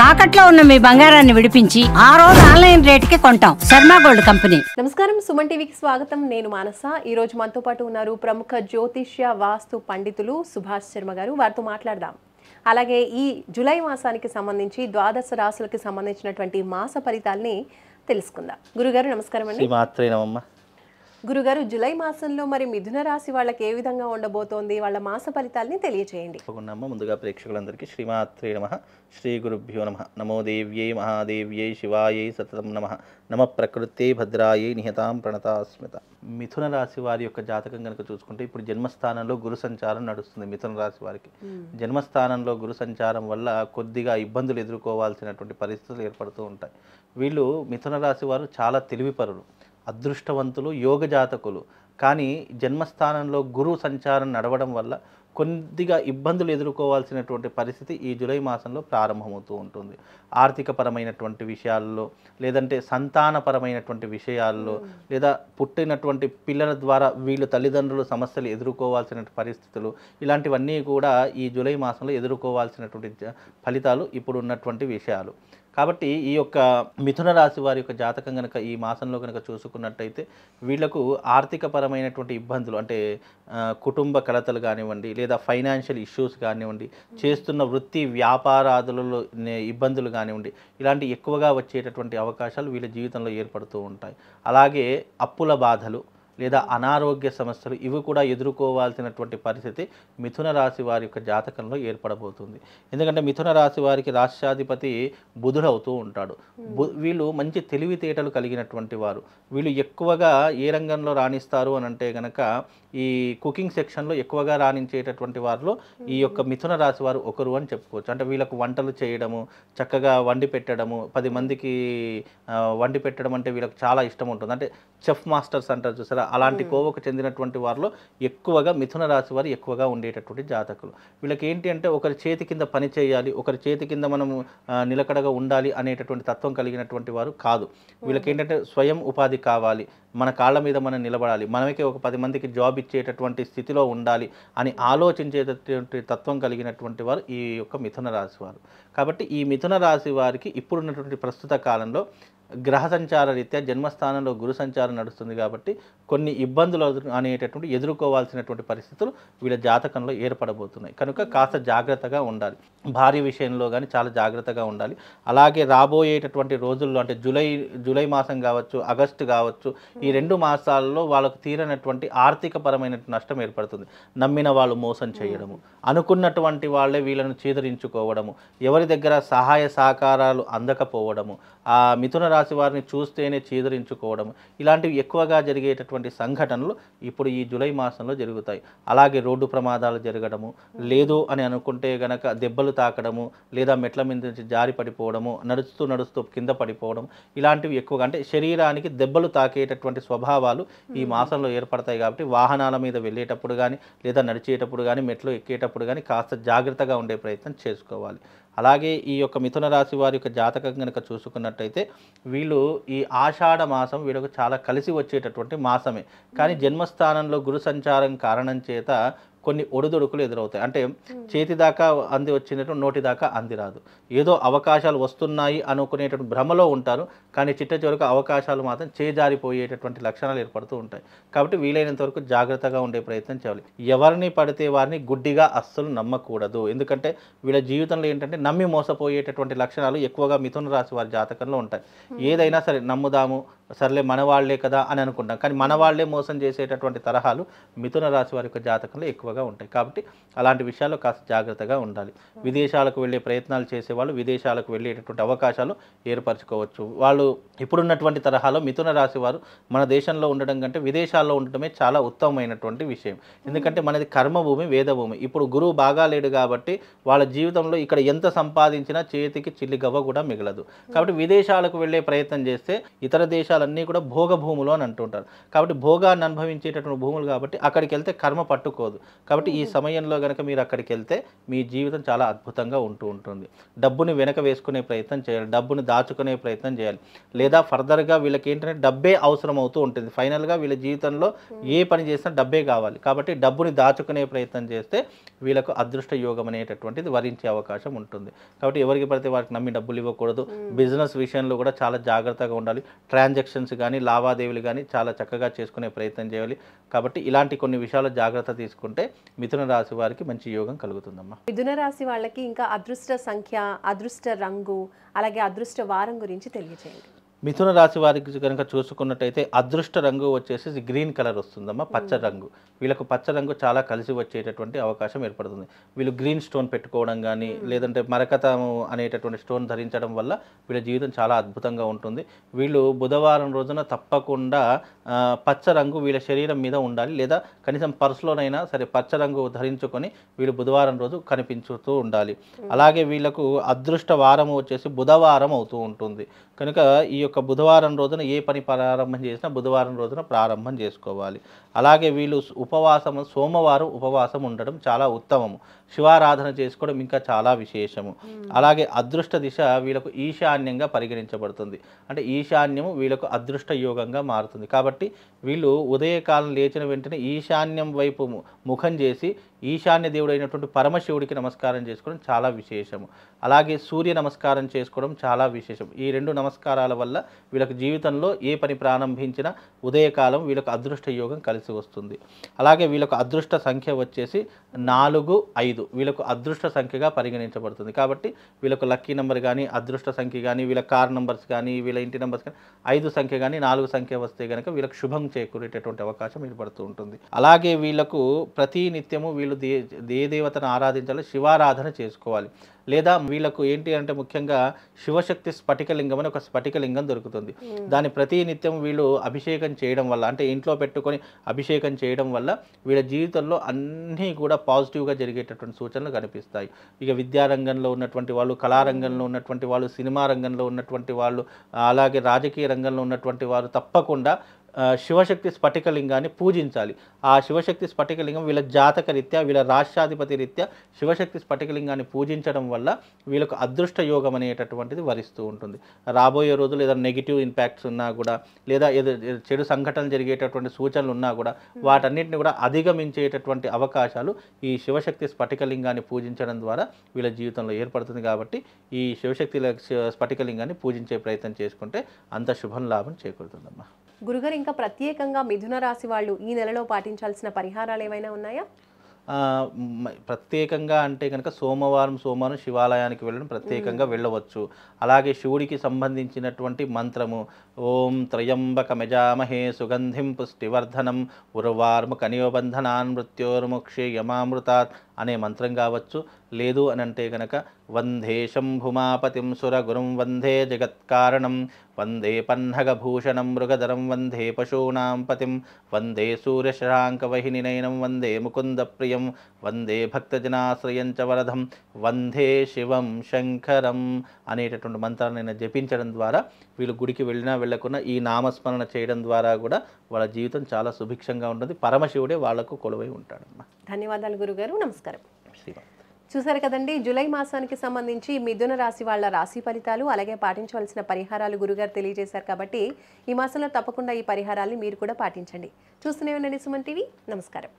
తాకట్లో ఉన్న మీ బంగారాన్ని విడిపించి ఆ రోజు ఆన్లైన్ రేటుకి కొంటాం. Sharma gold company. నమస్కారం, సుమన్ టీవీకి స్వాగతం. నేను మానస. ఈ రోజు మనతో పాటు ఉన్నారు ప్రముఖ జ్యోతిష్య వాస్తు పండితులు సుభాష్ శర్మ గారు. వారితో మాట్లాడదాం. అలాగే ఈ జూలై మాసానికి సంబంధించి ద్వాదశ రాశులకు సంబంధించినటువంటి మాస ఫలితాలని తెలుసుకుందాం. గురుగారు నమస్కారం అండి. గురుగారు, జూలై మాసంలో మరి మిథున రాశి వాళ్ళకి ఏ విధంగా ఉండబోతోంది, వాళ్ళ మాస ఫలితాలని తెలియచేయండి. ముందుగా ప్రేక్షకులందరికీ శ్రీమాత్రే నమః, శ్రీ గురుభ్యో నమః. నమో దేవ్యై మహాదేవ్యై శివాయై సతతం నమః. నమ ప్రకృతే భద్రాయై నిహతాం ప్రణతాస్మిత. మిథున రాశి వారి యొక్క జాతకం కనుక చూసుకుంటే ఇప్పుడు జన్మస్థానంలో గురు సంచారం నడుస్తుంది. మిథున రాశి వారికి జన్మస్థానంలో గురు సంచారం వల్ల కొద్దిగా ఇబ్బందులు ఎదుర్కోవాల్సినటువంటి పరిస్థితులు ఏర్పడుతూ ఉంటాయి. వీళ్ళు మిథున రాశి వారు చాలా తెలివిపరులు, అదృష్టవంతులు, యోగ జాతకులు. కానీ జన్మస్థానంలో గురు సంచారం నడవడం వల్ల కొద్దిగా ఇబ్బందులు ఎదుర్కోవాల్సినటువంటి పరిస్థితి ఈ జూలై మాసంలో ప్రారంభమవుతూ ఉంటుంది. ఆర్థికపరమైనటువంటి విషయాల్లో, లేదంటే సంతానపరమైనటువంటి విషయాల్లో, లేదా పుట్టినటువంటి పిల్లల ద్వారా వీళ్ళు తల్లిదండ్రులు సమస్యలు ఎదుర్కోవాల్సిన పరిస్థితులు, ఇలాంటివన్నీ కూడా ఈ జూలై మాసంలో ఎదుర్కోవాల్సినటువంటి ఫలితాలు ఇప్పుడు ఉన్నటువంటి విషయాలు. కాబట్టి ఈ యొక్క మిథున రాశి వారి యొక్క జాతకం కనుక ఈ మాసంలో కనుక చూసుకున్నట్టయితే వీళ్లకు ఆర్థికపరమైనటువంటి ఇబ్బందులు, అంటే కుటుంబ కలతలు కానివ్వండి, లేదా ఫైనాన్షియల్ ఇష్యూస్ కానివ్వండి, చేస్తున్న వృత్తి వ్యాపారాదులలో ఇబ్బందులు కానివ్వండి, ఇలాంటి ఎక్కువగా వచ్చేటటువంటి అవకాశాలు వీళ్ళ జీవితంలో ఏర్పడుతూ ఉంటాయి. అలాగే అప్పుల బాధలు లేదా అనారోగ్య సమస్యలు ఇవి కూడా ఎదుర్కోవాల్సినటువంటి పరిస్థితి మిథున రాశి వారి యొక్క జాతకంలో ఏర్పడబోతుంది. ఎందుకంటే మిథున రాశి వారికి రాష్ట్రాధిపతి బుధుడు అవుతూ ఉంటాడు. వీళ్ళు మంచి తెలివితేటలు కలిగినటువంటి వారు. వీళ్ళు ఎక్కువగా ఏ రంగంలో రాణిస్తారు అని అంటే కనుక ఈ కుకింగ్ సెక్షన్లో ఎక్కువగా రాణించేటటువంటి వారిలో ఈ యొక్క మిథున రాశి వారు ఒకరు అని చెప్పుకోవచ్చు. అంటే వీళ్ళకు వంటలు చేయడము, చక్కగా వండి పెట్టడము, 10 మందికి వండి పెట్టడం అంటే వీళ్ళకి చాలా ఇష్టం ఉంటుంది. అంటే చెఫ్ మాస్టర్స్ అంటారు చూసారా, అలాంటి కోవకు చెందినటువంటి వారిలో ఎక్కువగా మిథున రాశి వారు ఎక్కువగా ఉండేటటువంటి జాతకులు. వీళ్ళకి ఏంటి అంటే ఒకరి చేతి కింద పని చేయాలి, ఒకరి చేతి కింద మనము నిలకడగా ఉండాలి అనేటటువంటి తత్వం కలిగినటువంటి వారు కాదు. వీళ్ళకి ఏంటంటే స్వయం ఉపాధి కావాలి, మన కాళ్ళ మీద మనం నిలబడాలి, మనమే ఒక 10 మందికి జాబ్ ఇచ్చేటటువంటి స్థితిలో ఉండాలి అని ఆలోచించేటటువంటి తత్వం కలిగినటువంటి వారు ఈ యొక్క మిథున రాశి వారు. కాబట్టి ఈ మిథున రాశి వారికి ఇప్పుడున్నటువంటి ప్రస్తుత కాలంలో గ్రహ సంచార రీత్యా జన్మస్థానంలో గురు సంచారం నడుస్తుంది కాబట్టి కొన్ని ఇబ్బందులు అనేటటువంటి ఎదుర్కోవాల్సినటువంటి పరిస్థితులు వీళ్ళ జాతకంలో ఏర్పడబోతున్నాయి. కనుక కాస్త జాగ్రత్తగా ఉండాలి, భార్య విషయంలో కానీ చాలా జాగ్రత్తగా ఉండాలి. అలాగే రాబోయేటటువంటి రోజుల్లో అంటే జూలై మాసం కావచ్చు, ఆగస్టు కావచ్చు, ఈ 2 మాసాల్లో వాళ్ళకు తీరనటువంటి ఆర్థికపరమైన నష్టం ఏర్పడుతుంది. నమ్మిన వాళ్ళు మోసం చేయడము, అనుకున్నటువంటి వాళ్ళే వీళ్ళను చీదరించుకోవడము, ఎవరి దగ్గర సహాయ సహకారాలు అందకపోవడము, ఆ మిథున రాశి వారిని చూస్తేనే చీదరించుకోవడం, ఇలాంటివి ఎక్కువగా జరిగేటటువంటి సంఘటనలు ఇప్పుడు ఈ జూలై మాసంలో జరుగుతాయి. అలాగే రోడ్డు ప్రమాదాలు జరగడము, లేదు అని అనుకుంటే గనక దెబ్బలు తాకడము, లేదా మెట్ల మీద నుంచి జారి పడిపోవడము, నడుస్తూ కింద పడిపోవడం, ఇలాంటివి ఎక్కువగా అంటే శరీరానికి దెబ్బలు తాకేటటువంటి స్వభావాలు ఈ మాసంలో ఏర్పడతాయి. కాబట్టి వాహనాల మీద వెళ్ళేటప్పుడు కానీ, లేదా నడిచేటప్పుడు కానీ, మెట్లు ఎక్కేటప్పుడు కానీ కాస్త జాగ్రత్తగా ఉండే ప్రయత్నం చేసుకోవాలి. అలాగే ఈ యొక్క మిథున రాశి వారి యొక్క జాతకం కనుక చూసుకున్నట్టయితే వీళ్ళు ఈ ఆషాఢ మాసం వీళ్ళకు చాలా కలిసి వచ్చేటటువంటి మాసమే. కానీ జన్మస్థానంలో గురు సంచారం కారణం చేత కొన్ని ఒడిదుడుకులు ఎదురవుతాయి. అంటే చేతి దాకా అంది వచ్చినట్టు నోటి దాకా అంది రాదు. ఏదో అవకాశాలు వస్తున్నాయి అనుకునేటటువంటి భ్రమలో ఉంటారు, కానీ చిట్ట చివరకు అవకాశాలు మాత్రం చేజారిపోయేటటువంటి లక్షణాలు ఏర్పడుతూ ఉంటాయి. కాబట్టి వీలైనంత వరకు జాగ్రత్తగా ఉండే ప్రయత్నం చేయాలి. ఎవరిని పడితే వారిని గుడ్డిగా అస్సలు నమ్మకూడదు. ఎందుకంటే వీళ్ళ జీవితంలో ఏంటంటే నమ్మి మోసపోయేటటువంటి లక్షణాలు ఎక్కువగా మిథున రాశి వారి జాతకంలో ఉంటాయి. ఏదైనా సరే నమ్ముదాము, సర్లే మనవాళ్లే కదా అని అనుకుంటాం, కానీ మనవాళ్లే మోసం చేసేటటువంటి తరహాలు మిథున రాశి వారి యొక్క జాతకంలో ఎక్కువగా ఉంటాయి. కాబట్టి అలాంటి విషయాల్లో కాస్త జాగ్రత్తగా ఉండాలి. విదేశాలకు వెళ్ళే ప్రయత్నాలు చేసేవాళ్ళు విదేశాలకు వెళ్ళేటటువంటి అవకాశాలు ఏర్పరచుకోవచ్చు. వాళ్ళు ఇప్పుడున్నటువంటి తరహాలో మిథున రాశి వారు మన దేశంలో ఉండడం కంటే విదేశాల్లో ఉండటమే చాలా ఉత్తమమైనటువంటి విషయం. ఎందుకంటే మనది కర్మభూమి, వేదభూమి. ఇప్పుడు గురువు బాగా లేడు కాబట్టి వాళ్ళ జీవితంలో ఇక్కడ ఎంత సంపాదించినా చేతికి చిల్లిగవ్వ కూడా మిగలదు. కాబట్టి విదేశాలకు వెళ్ళే ప్రయత్నం చేస్తే ఇతర దేశాల ప్రదేశాలన్నీ కూడా భోగ భూములు అని అంటుంటారు. కాబట్టి భోగాన్ని అనుభవించేటటువంటి భూములు కాబట్టి అక్కడికి వెళ్తే కర్మ పట్టుకోదు. కాబట్టి ఈ సమయంలో కనుక మీరు అక్కడికి వెళ్తే మీ జీవితం చాలా అద్భుతంగా ఉంటుంది. డబ్బుని వెనక వేసుకునే ప్రయత్నం చేయాలి, డబ్బుని దాచుకునే ప్రయత్నం చేయాలి. లేదా ఫర్దర్గా వీళ్ళకి ఏంటంటే డబ్బే అవసరం అవుతూ ఉంటుంది. ఫైనల్గా వీళ్ళ జీవితంలో ఏ పని చేసినా డబ్బే కావాలి. కాబట్టి డబ్బుని దాచుకునే ప్రయత్నం చేస్తే వీళ్ళకు అదృష్ట యోగం అనేటటువంటిది వరించే అవకాశం ఉంటుంది. కాబట్టి ఎవరికి పడితే వారికి నమ్మి డబ్బులు ఇవ్వకూడదు. బిజినెస్ విషయంలో కూడా చాలా జాగ్రత్తగా ఉండాలి. ట్రాన్సాక్షన్స్ కానీ లావాదేవీలు కానీ చాలా చక్కగా చేసుకునే ప్రయత్నం చేయాలి. కాబట్టి ఇలాంటి కొన్ని విషయాలు జాగ్రత్త తీసుకుంటే మిథున రాశి వారికి మంచి యోగం కలుగుతుందమ్మా. మిథున రాశి వాళ్ళకి ఇంకా అదృష్ట సంఖ్య, అదృష్ట రంగు, అలాగే అదృష్ట వారం గురించి తెలియజేయండి. మిథున రాశి వారికి కనుక చూసుకున్నట్టయితే అదృష్ట రంగు వచ్చేసి గ్రీన్ కలర్ వస్తుందమ్మా, పచ్చ రంగు. వీళ్ళకు పచ్చ రంగు చాలా కలిసి వచ్చేటటువంటి అవకాశం ఏర్పడుతుంది. వీళ్ళు గ్రీన్ స్టోన్ పెట్టుకోవడం కానీ లేదంటే మరకతము అనేటటువంటి స్టోన్ ధరించడం వల్ల వీళ్ళ జీవితం చాలా అద్భుతంగా ఉంటుంది. వీళ్ళు బుధవారం రోజున తప్పకుండా పచ్చ రంగు వీళ్ళ శరీరం మీద ఉండాలి, లేదా కనీసం పర్సులోనైనా సరే పచ్చ రంగు ధరించుకొని వీళ్ళు బుధవారం రోజు కనిపించుతూ ఉండాలి. అలాగే వీళ్ళకు అదృష్ట వారం వచ్చేసి బుధవారం అవుతూ ఉంటుంది. కనుక ఈ యొక్క బుధవారం రోజున ఏ పని ప్రారంభం చేసినా బుధవారం రోజున ప్రారంభం చేసుకోవాలి. అలాగే వీళ్ళు సోమవారం ఉపవాసం ఉండడం చాలా ఉత్తమము. శివారాధన చేసుకోవడం ఇంకా చాలా విశేషము. అలాగే అదృష్ట దిశ వీళ్ళకు ఈశాన్యంగా పరిగణించబడుతుంది. అంటే ఈశాన్యము వీళ్ళకు అదృష్ట యోగంగా మారుతుంది. కాబట్టి వీళ్ళు ఉదయకాలం లేచిన వెంటనే ఈశాన్యం వైపు ముఖం చేసి ఈశాన్య దేవుడు అయినటువంటి పరమశివుడికి నమస్కారం చేసుకోవడం చాలా విశేషము. అలాగే సూర్య నమస్కారం చేసుకోవడం చాలా విశేషం. ఈ రెండు నమస్కారాల వల్ల వీళ్ళకి జీవితంలో ఏ పని ప్రారంభించినా ఉదయకాలం వీళ్ళకు అదృష్ట యోగం కలిసి వస్తుంది. అలాగే వీళ్ళకు అదృష్ట సంఖ్య వచ్చేసి 4, 5 వీళ్ళకు అదృష్ట సంఖ్యగా పరిగణించబడుతుంది. కాబట్టి వీళ్ళకు లక్కీ నెంబర్ కానీ అదృష్ట సంఖ్య కానీ వీళ్ళ కార్ నెంబర్స్ కానీ వీళ్ళ ఇంటి నెంబర్స్ కానీ 5 సంఖ్య కానీ 4 సంఖ్య వస్తే కనుక వీళ్ళకు శుభం చేకూరేటటువంటి అవకాశం ఏర్పడుతూ ఉంటుంది. అలాగే వీళ్ళకు ప్రతి నిత్యము వీళ్ళు ఏ దేవతను ఆరాధించాలో శివారాధన చేసుకోవాలి. లేదా వీళ్ళకు ఏంటి అంటే ముఖ్యంగా శివశక్తి స్ఫటికలింగం అని ఒక స్ఫటికలింగం దొరుకుతుంది. దాన్ని ప్రతి నిత్యం వీళ్ళు అభిషేకం చేయడం వల్ల, అంటే ఇంట్లో పెట్టుకొని అభిషేకం చేయడం వల్ల వీళ్ళ జీవితంలో అన్నీ కూడా పాజిటివ్గా జరిగేటటువంటి సూచనలు కనిపిస్తాయి. ఇక విద్యారంగంలో ఉన్నటువంటి వాళ్ళు, కళారంగంలో ఉన్నటువంటి వాళ్ళు, సినిమా రంగంలో ఉన్నటువంటి వాళ్ళు, అలాగే రాజకీయ రంగంలో ఉన్నటువంటి వారు తప్పకుండా శివశక్తి స్ఫటికలింగాన్ని పూజించాలి. ఆ శివశక్తి స్ఫటికలింగం వీళ్ళ జాతక రీత్యా, వీళ్ళ రాష్ట్రాధిపతి రీత్యా శివశక్తి స్ఫటికలింగాన్ని పూజించడం వల్ల వీళ్ళకు అదృష్ట యోగం అనేటటువంటిది వరిస్తూ ఉంటుంది. రాబోయే రోజులు ఏదైనా నెగిటివ్ ఇంపాక్ట్స్ ఉన్నా కూడా, లేదా ఏదో చెడు సంఘటనలు జరిగేటటువంటి సూచనలు ఉన్నా కూడా వాటన్నిటిని కూడా అధిగమించేటటువంటి అవకాశాలు ఈ శివశక్తి స్ఫటికలింగాన్ని పూజించడం ద్వారా వీళ్ళ జీవితంలో ఏర్పడుతుంది. కాబట్టి ఈ శివశక్తి స్ఫటికలింగాన్ని పూజించే ప్రయత్నం చేసుకుంటే అంత శుభం లాభం చేకూరుతుందమ్మా. గురుగారు, ఇంకా ప్రత్యేకంగా మిథున రాశి వాళ్ళు ఈ నెలలో పాటించాల్సిన పరిహారాలు ఏమైనా ఉన్నాయా? ప్రత్యేకంగా అంటే కనుక సోమవారం శివాలయానికి వెళ్ళడం ప్రత్యేకంగా వెళ్ళవచ్చు. అలాగే శివుడికి సంబంధించినటువంటి మంత్రము ఓం త్రయంబక మెజామహే సుగంధిం పుష్టివర్ధనం ఉర్వార్ము కనియోబంధనాన్ మృత్యోర్ముక్షే యమామృతాత్ అనే మంత్రం కావచ్చు. లేదు అని అంటే కనుక వందే శంభుమాపతిం సురగురుం వందే జగత్కారణం వందే పన్నగభూషణం మృగధరం వందే పశూనాం పతిం వందే సూర్యశశాంకవహినినయనం వందే ముకుంద ప్రియం వందే భక్తజనాశ్రయం చ వరదం వందే శివం శంకరం అనేటటువంటి మంత్రాలను జపించడం ద్వారా వీళ్ళు గుడికి వెళ్ళినా వెళ్ళకున్నా ఈ నామస్మరణ చేయడం ద్వారా కూడా వాళ్ళ జీవితం చాలా సుభిక్షంగా ఉంటుంది. పరమశివుడే వాళ్లకు కొలువై ఉంటాడమ్మా. ధన్యవాదాలు గురుగారు, నమస్కారం. శ్రీరామ్. చూసారు కదండి, జూలై మాసానికి సంబంధించి మిథున రాశి వాళ్ళ రాశి ఫలితాలు, అలాగే పాటించవలసిన పరిహారాలు గురుగారు తెలియజేశారు. కాబట్టి ఈ మాసంలో తప్పకుండా ఈ పరిహారాన్ని మీరు కూడా పాటించండి. చూస్తూనే ఉండండి సుమన్ టీవీ. నమస్కారం.